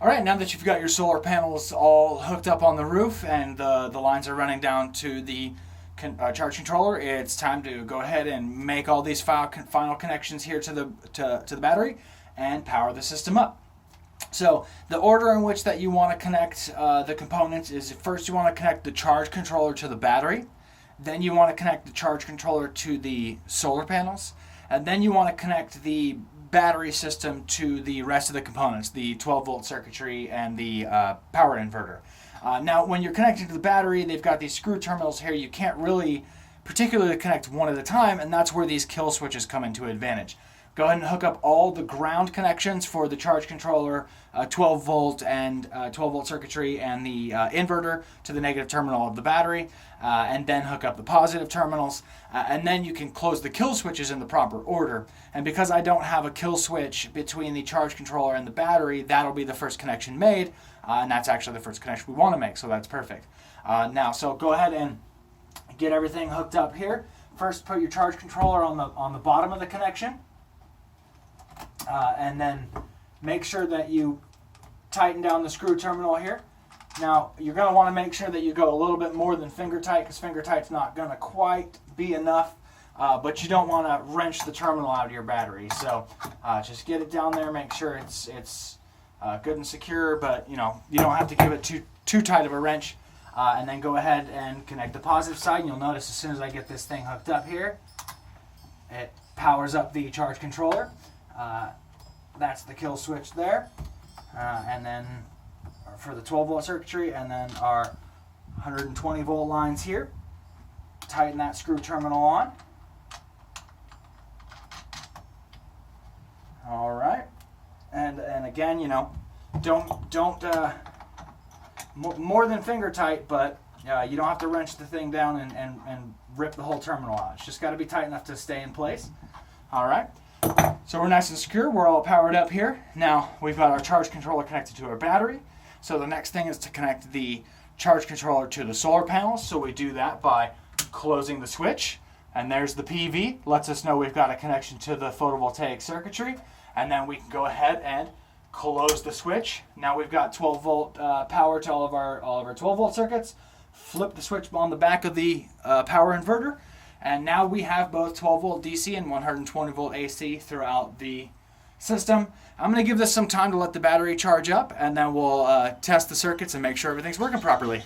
All right, now that you've got your solar panels all hooked up on the roof and the lines are running down to the charge controller, it's time to go ahead and make all these final connections here to the battery and power the system up. So the order in which that you want to connect the components is, first you want to connect the charge controller to the battery, then you want to connect the charge controller to the solar panels, and then you want to connect the battery system to the rest of the components, the 12-volt circuitry and the power inverter. Now, when you're connecting to the battery, they've got these screw terminals here. You can't really particularly connect one at a time, and that's where these kill switches come into advantage. Go ahead and hook up all the ground connections for the charge controller, 12-volt and 12-volt circuitry, and the inverter to the negative terminal of the battery, and then hook up the positive terminals, and then you can close the kill switches in the proper order. And because I don't have a kill switch between the charge controller and the battery, that'll be the first connection made, and that's actually the first connection we want to make, so that's perfect. So go ahead and get everything hooked up here. First, put your charge controller on the bottom of the connection. And then make sure that you tighten down the screw terminal here. Now, you're going to want to make sure that you go a little bit more than finger tight, because finger tight's not going to quite be enough, but you don't want to wrench the terminal out of your battery. So just get it down there, make sure it's good and secure, but you don't have to give it too tight of a wrench. And then go ahead and connect the positive side. And you'll notice as soon as I get this thing hooked up here, it powers up the charge controller. That's the kill switch there, and then for the 12-volt circuitry, and then our 120-volt lines here. Tighten that screw terminal on. All right, and again, don't more than finger tight, but you don't have to wrench the thing down and rip the whole terminal out. It's just got to be tight enough to stay in place. All right. So we're nice and secure. We're all powered up here. Now we've got our charge controller connected to our battery. So the next thing is to connect the charge controller to the solar panels. So we do that by closing the switch. And there's the PV. Lets us know we've got a connection to the photovoltaic circuitry. And then we can go ahead and close the switch. Now we've got 12-volt power to all of our 12-volt circuits. Flip the switch on the back of the power inverter. And now we have both 12-volt DC and 120-volt AC throughout the system. I'm going to give this some time to let the battery charge up, and then we'll test the circuits and make sure everything's working properly.